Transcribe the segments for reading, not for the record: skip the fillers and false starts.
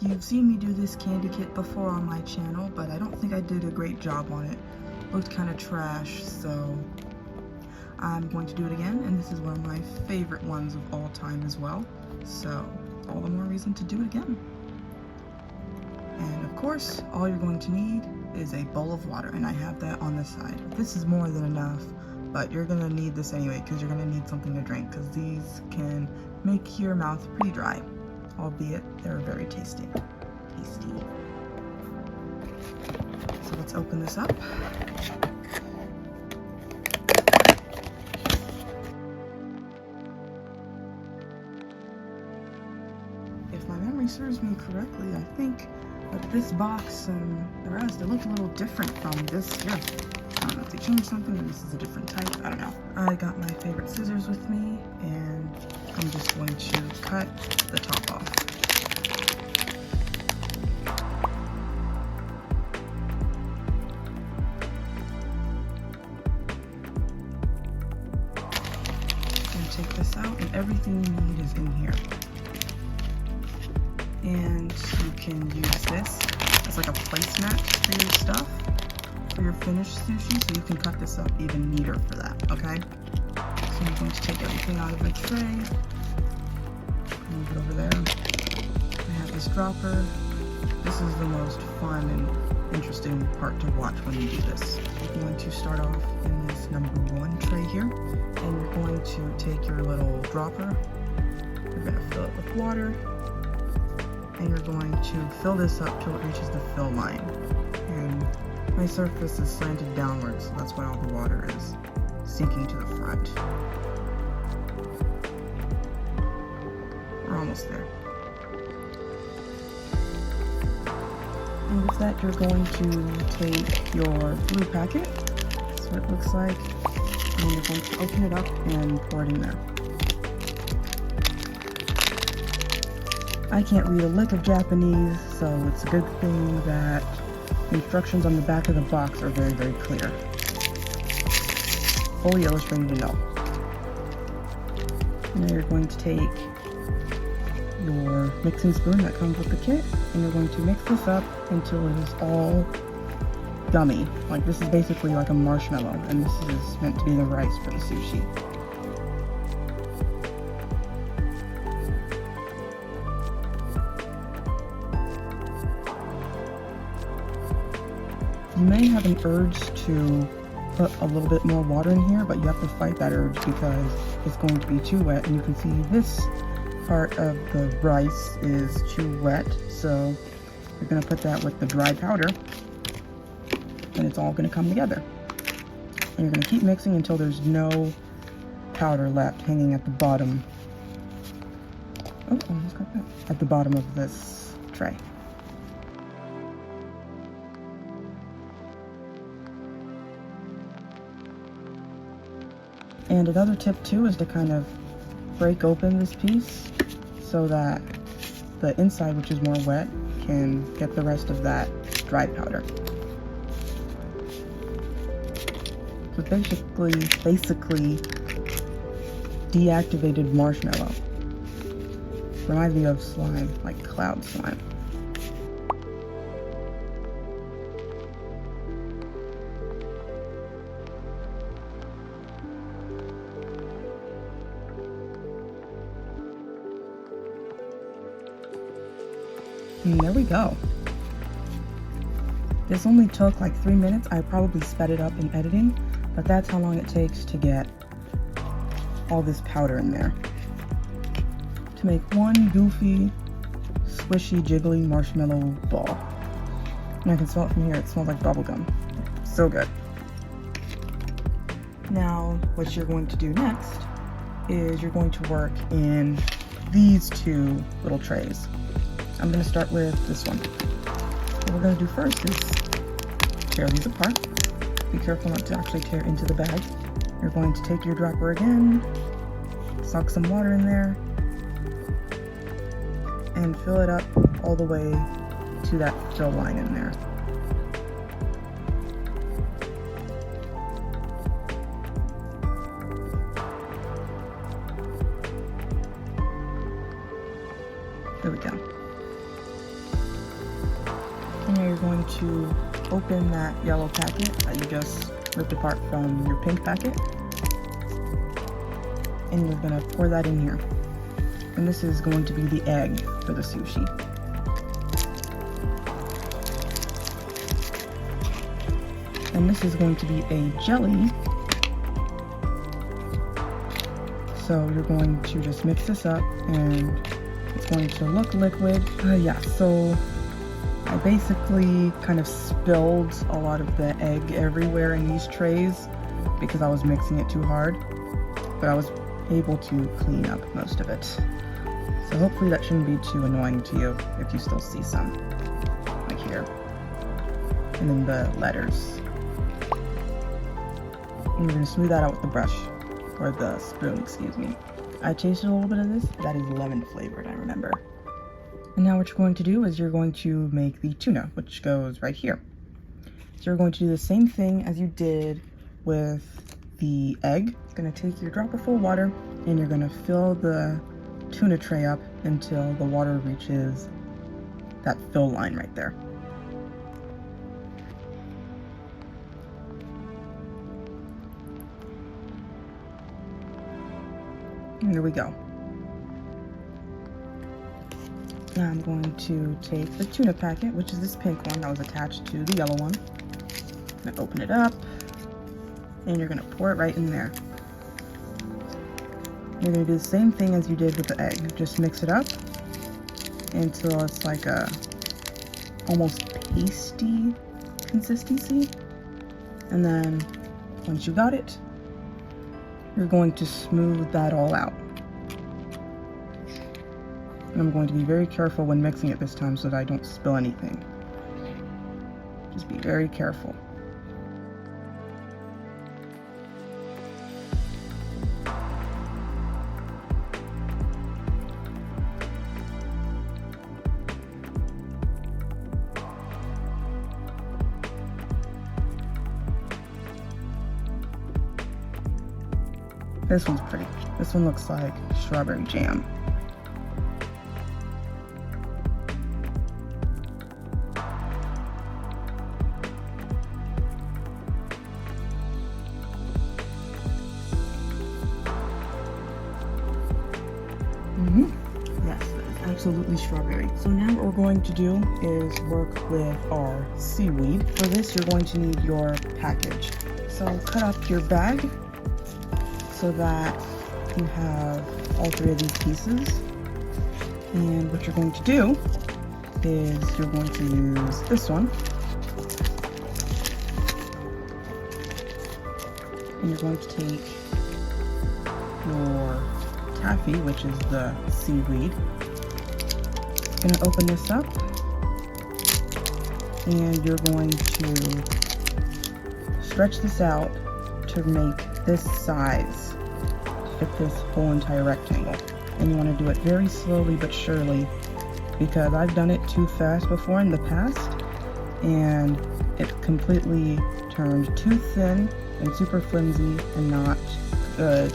You've seen me do this candy kit before on my channel, but I don't think I did a great job on it. Looked kind of trash, so I'm going to do it again, and this is one of my favorite ones of all time as well, so all the more reason to do it again. And of course, all you're going to need is a bowl of water, and I have that on the side. This is more than enough, but you're gonna need this anyway because you're gonna need something to drink, because these can make your mouth pretty dry, albeit they're very tasty. So let's open this up. If my memory serves me correctly, I think that this box and the rest, they look a little different from this here. I don't know if they changed something or this is a different type, I don't know. I got my favorite scissors with me, and I'm just going to cut the top off. And take this out, and everything you need is in here. And you can use this as like a placemat for your stuff, for your finished sushi, so you can cut this up even neater for that, okay? So I'm going to take everything out of the tray, move it over there. I have this dropper. This is the most fun and interesting part to watch when you do this. You're going to start off in this #1 tray here, and you're going to take your little dropper, you're going to fill it with water, and you're going to fill this up till it reaches the fill line. And my surface is slanted downwards, so that's why all the water is sinking to the front. We're almost there. And with that, you're going to take your blue packet, that's what it looks like, and you're going to open it up and pour it in there. I can't read a lick of Japanese, so it's a good thing that the instructions on the back of the box are very, very clear. Fully illustrated in all. Now you're going to take your mixing spoon that comes with the kit, and you're going to mix this up until it is all gummy. Like, this is basically like a marshmallow, and this is meant to be the rice for the sushi. You may have an urge to put a little bit more water in here, but you have to fight that urge because it's going to be too wet, and you can see this part of the rice is too wet, so you're going to put that with the dry powder, and it's all going to come together. And you're going to keep mixing until there's no powder left hanging at the bottom. Oh, I almost got that. At the bottom of this tray. And another tip too is to kind of break open this piece so that the inside, which is more wet, can get the rest of that dried powder. So basically deactivated marshmallow. Reminds me of slime, like cloud slime. And there we go. This only took like 3 minutes. I probably sped it up in editing, but that's how long it takes to get all this powder in there. To make one goofy, squishy, jiggly marshmallow ball. And I can smell it from here. It smells like bubblegum. So good. Now, what you're going to do next is you're going to work in these two little trays. I'm going to start with this one. What we're going to do first is tear these apart. Be careful not to actually tear into the bag. You're going to take your dropper again, soak some water in there, and fill it up all the way to that fill line in there. There we go. And now you're going to open that yellow packet that you just ripped apart from your pink packet. And you're going to pour that in here. And this is going to be the egg for the sushi. And this is going to be a jelly. So you're going to just mix this up and it's going to look liquid. Yeah, so I basically kind of spilled a lot of the egg everywhere in these trays because I was mixing it too hard, but I was able to clean up most of it. So hopefully that shouldn't be too annoying to you if you still see some, like here. And then the letters. And we're going to smooth that out with the brush, or the spoon, excuse me. I tasted a little bit of this. That is lemon flavored, I remember. And now what you're going to do is you're going to make the tuna, which goes right here. So you're going to do the same thing as you did with the egg. You're going to take your dropper full of water and you're going to fill the tuna tray up until the water reaches that fill line right there. And there we go. Now I'm going to take the tuna packet, which is this pink one that was attached to the yellow one. I'm going to open it up, and you're going to pour it right in there. You're going to do the same thing as you did with the egg. Just mix it up until it's like a almost pasty consistency. And then once you got it, you're going to smooth that all out. And I'm going to be very careful when mixing it this time so that I don't spill anything. Just be very careful. This one's pretty. This one looks like strawberry jam. Yes, that is absolutely strawberry. So now what we're going to do is work with our seaweed. For this, you're going to need your package. So cut up your bag so that you have all three of these pieces. And what you're going to do is you're going to use this one. And you're going to take your taffy, which is the seaweed. You're going to open this up and you're going to stretch this out to make this size to fit this whole entire rectangle. And you want to do it very slowly but surely because I've done it too fast before in the past and it completely turned too thin and super flimsy and not good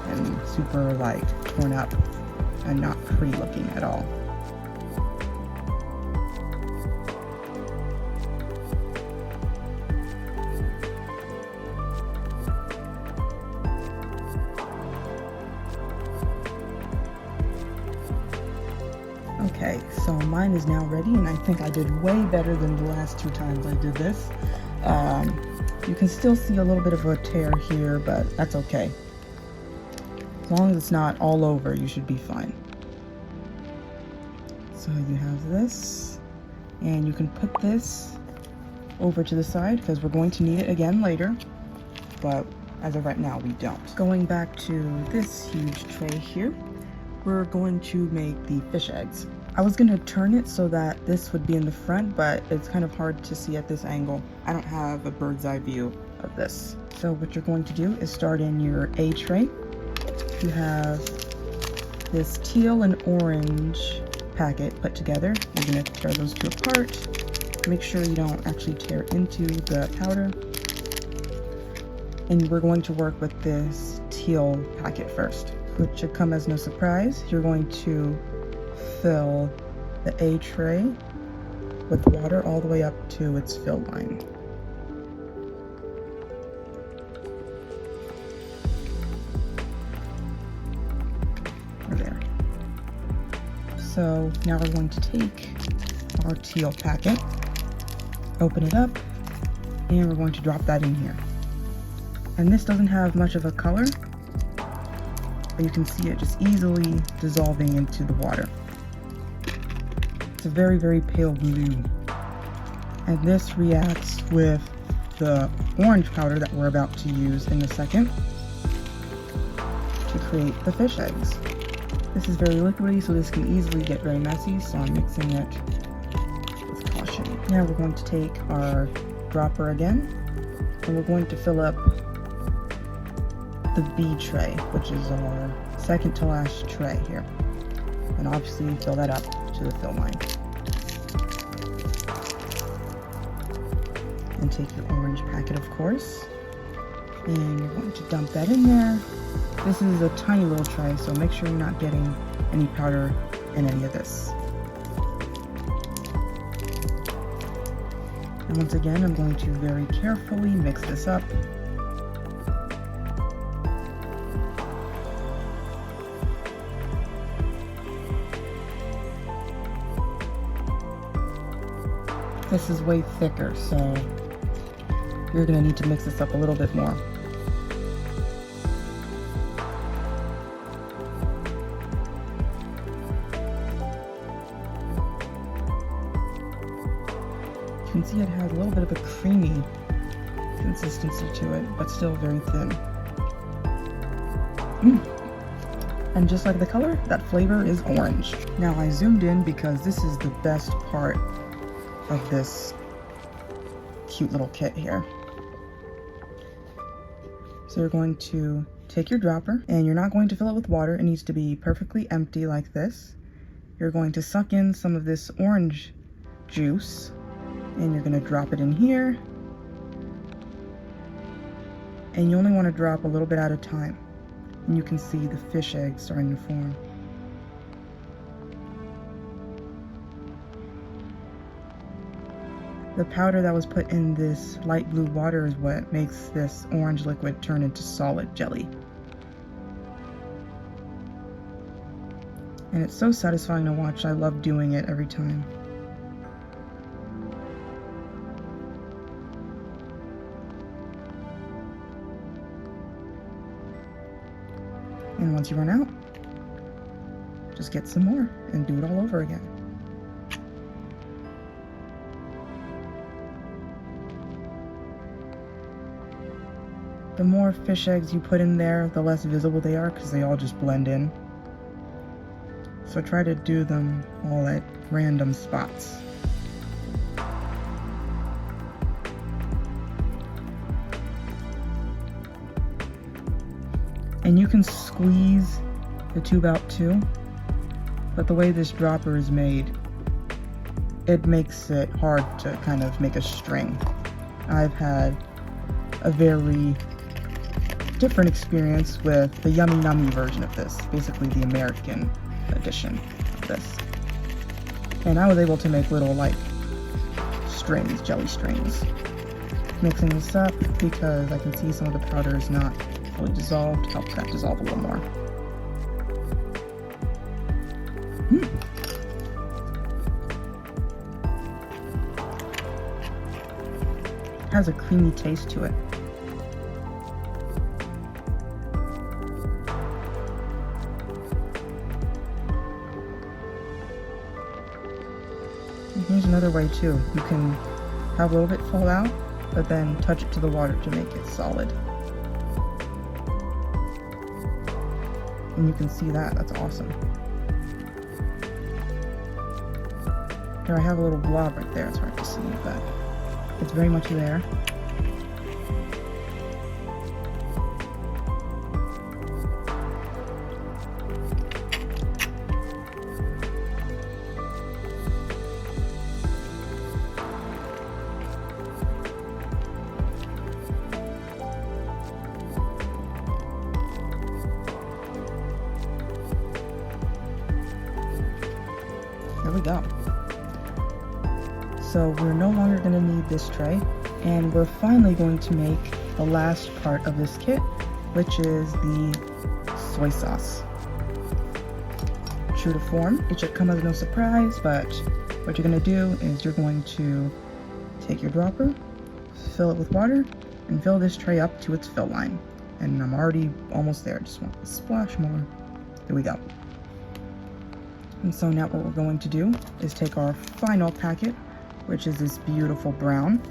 and super like torn up and not pretty looking at all. Okay, so mine is now ready and I think I did way better than the last two times I did this. You can still see a little bit of a tear here, but that's okay. As long as it's not all over, you should be fine. So you have this, and you can put this over to the side because we're going to need it again later, but as of right now, we don't. Going back to this huge tray here, we're going to make the fish eggs. I was going to turn it so that this would be in the front, but it's kind of hard to see at this angle. I don't have a bird's eye view of this. So what you're going to do is start in your A tray. You have this teal and orange packet put together. You're going to tear those two apart. Make sure you don't actually tear into the powder. And we're going to work with this teal packet first, which should come as no surprise. You're going to fill the A tray with water all the way up to its fill line. There. So now we're going to take our teal packet, open it up, and we're going to drop that in here. And this doesn't have much of a color, but you can see it just easily dissolving into the water. It's a very, very pale blue. And this reacts with the orange powder that we're about to use in a second to create the fish eggs. This is very liquidy, so this can easily get very messy, so I'm mixing it with caution. Now we're going to take our dropper again, and we're going to fill up the B tray, which is our second to last tray here. And obviously fill that up to the fill line. And take your orange packet, of course, and you're going to dump that in there. This is a tiny little tray, so make sure you're not getting any powder in any of this. And once again, I'm going to very carefully mix this up. This is way thicker, so you're going to need to mix this up a little bit more. You can see it has a little bit of a creamy consistency to it, but still very thin. And just like the color, that flavor is orange. Now I zoomed in because this is the best part of this cute little kit here. So you're going to take your dropper, and you're not going to fill it with water. It needs to be perfectly empty like this. You're going to suck in some of this orange juice, and you're going to drop it in here. And you only want to drop a little bit at a time. And you can see the fish eggs starting to form. The powder that was put in this light blue water is what makes this orange liquid turn into solid jelly. And it's so satisfying to watch. I love doing it every time. And once you run out, just get some more and do it all over again. The more fish eggs you put in there, the less visible they are because they all just blend in. So try to do them all at random spots. And you can squeeze the tube out too, but the way this dropper is made, it makes it hard to kind of make a string. I've had a very different experience with the Yummy Nummy version of this, basically the American edition of this. And I was able to make little like strings, jelly strings. Mixing this up because I can see some of the powder is not fully dissolved, helps that dissolve a little more. Has a creamy taste to it. And here's another way too. You can have a little bit fall out, but then touch it to the water to make it solid. And you can see that, that's awesome. Here I have a little blob right there, it's hard to see, but it's very much there. There we go. So we're no longer going to need this tray, and we're finally going to make the last part of this kit, which is the soy sauce. True to form, it should come as no surprise, but what you're going to do is you're going to take your dropper, fill it with water, and fill this tray up to its fill line. And I'm already almost there, just want a splash more. There we go. And so now what we're going to do is take our final packet, which is this beautiful brown,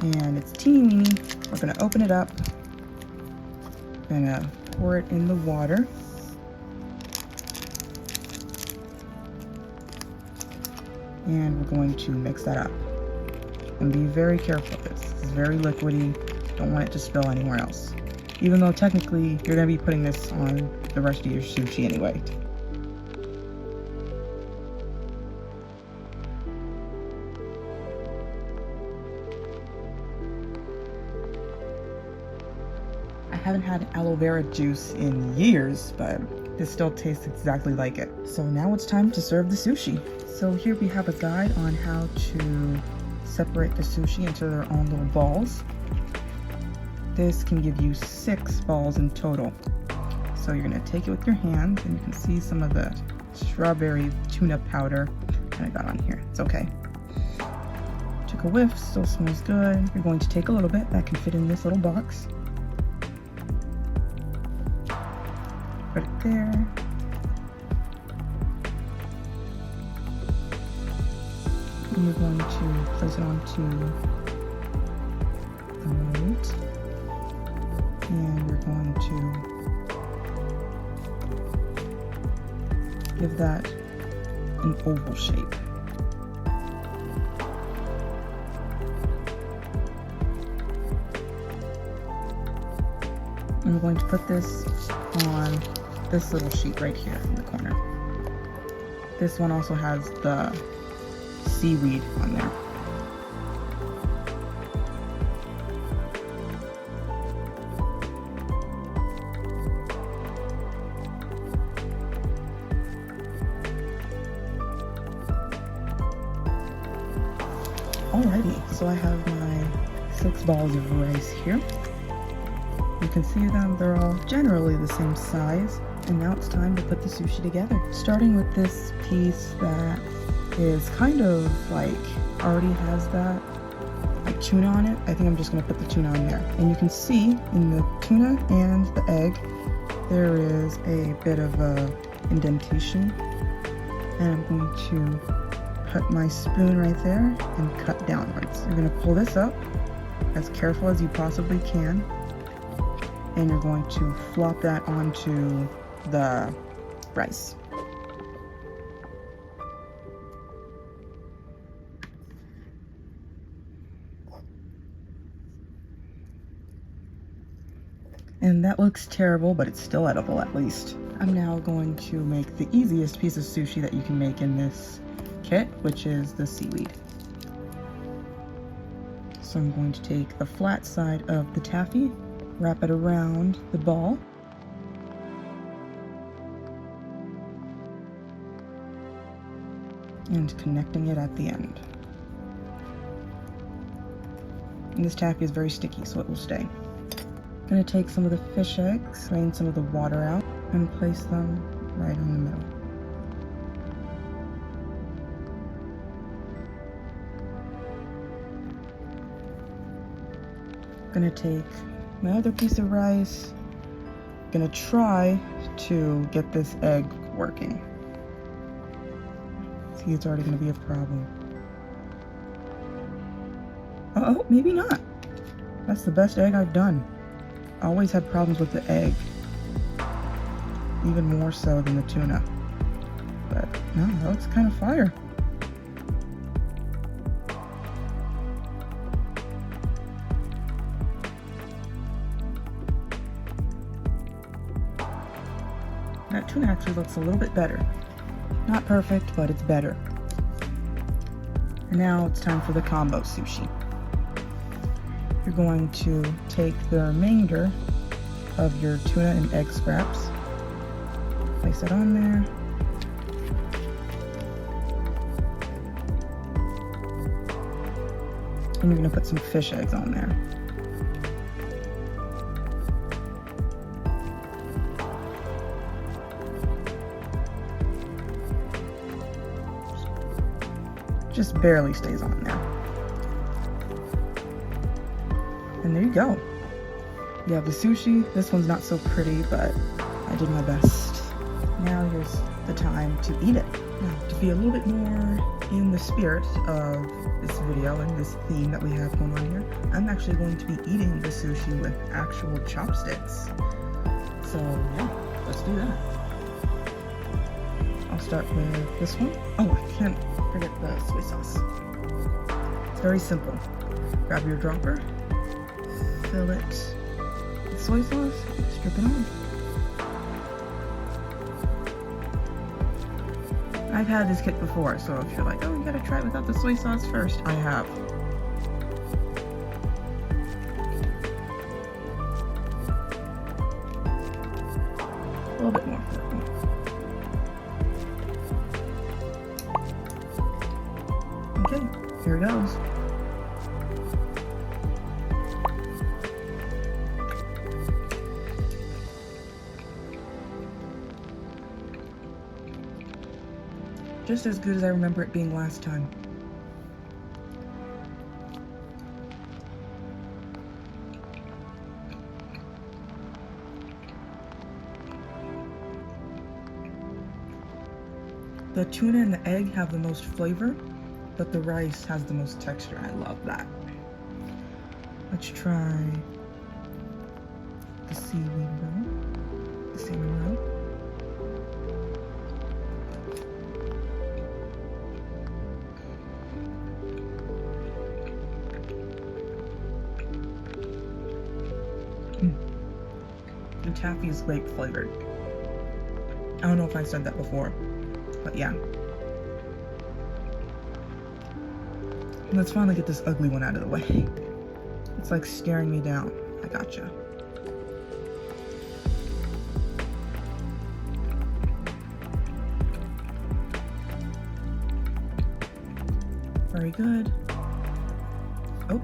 and it's teeny weeny. We're gonna open it up, gonna pour it in the water, and we're going to mix that up. And be very careful with this. This is very liquidy. Don't want it to spill anywhere else. Even though technically you're gonna be putting this on the rest of your sushi anyway. I haven't had aloe vera juice in years, but this still tastes exactly like it. So now it's time to serve the sushi. So here we have a guide on how to separate the sushi into their own little balls. This can give you 6 balls in total. So you're gonna take it with your hands, and you can see some of the strawberry tuna powder that I got on here. It's okay. Took a whiff, still smells good. You're going to take a little bit that can fit in this little box. Put it there. And you're going to place it onto the mold. And we're going to give that an oval shape. And we're going to put this on this little sheet right here in the corner. This one also has the seaweed on there. Alrighty, so I have my 6 balls of rice here. You can see them, they're all generally the same size. And now it's time to put the sushi together. Starting with this piece that is kind of like, already has that like tuna on it. I think I'm just gonna put the tuna on there. And you can see in the tuna and the egg, there is a bit of a indentation. And I'm going to put my spoon right there and cut downwards. You're gonna pull this up as careful as you possibly can. And you're going to flop that onto the rice. And that looks terrible, but it's still edible at least. I'm now going to make the easiest piece of sushi that you can make in this kit, which is the seaweed. So I'm going to take the flat side of the taffy, wrap it around the ball, and connecting it at the end. And this taffy is very sticky, so it will stay. I'm going to take some of the fish eggs, drain some of the water out, and place them right in the middle. I'm going to take my other piece of rice. I'm going to try to get this egg working. See, it's already going to be a problem. Oh, maybe not. That's the best egg I've done. I always had problems with the egg. Even more so than the tuna. But no, that looks kind of fire. That tuna actually looks a little bit better. Not perfect, but it's better. And now it's time for the combo sushi. You're going to take the remainder of your tuna and egg scraps, place it on there, And you're gonna put some fish eggs on there. Just barely stays on there. And there you go. You have the sushi. This one's not so pretty, but I did my best. Now here's the time to eat it. Now, to be a little bit more in the spirit of this video and this theme that we have going on here, I'm actually going to be eating the sushi with actual chopsticks. So yeah, let's do that. I'll start with this one. Oh, I can't forget the soy sauce. It's very simple. Grab your dropper, fill it with soy sauce, strip it on. I've had this kit before, so if you're like, oh, you gotta try it without the soy sauce first, I have. A little bit more. Okay, here it goes. Just as good as I remember it being last time. The tuna and the egg have the most flavor, but the rice has the most texture. I love that. Let's try the seaweed roll, the salmon roll. The taffy is grape flavored. I don't know if I said that before, but yeah. Let's finally get this ugly one out of the way. It's like staring me down. I gotcha. Very good. Oh.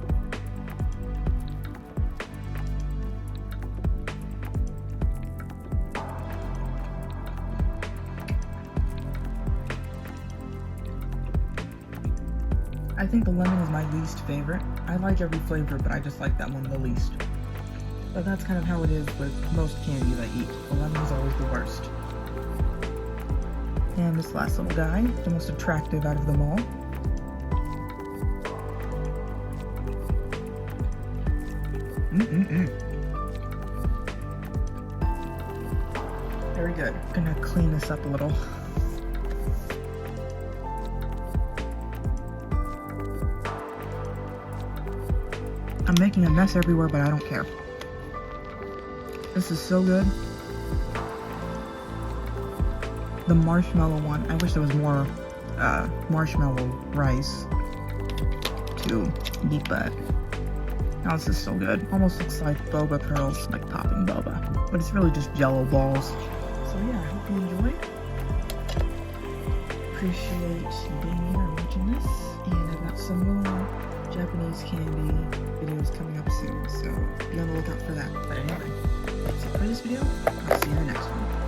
I think the lemon is my least favorite. I like every flavor, but I just like that one the least. But that's kind of how it is with most candies I eat. The lemon is always the worst. And this last little guy, the most attractive out of them all. Very good. Gonna clean this up a little. I'm making a mess everywhere, but I don't care. This is so good. The marshmallow one, I wish there was more marshmallow rice to beat that. Now this is so good. Almost looks like boba pearls, like popping boba. But it's really just jello balls. So yeah, I hope you enjoyed. Appreciate being here and watching this. And I've got some more Japanese candy videos coming up soon, so be on the lookout for that. But anyway, that's it for this video. I'll see you in the next one.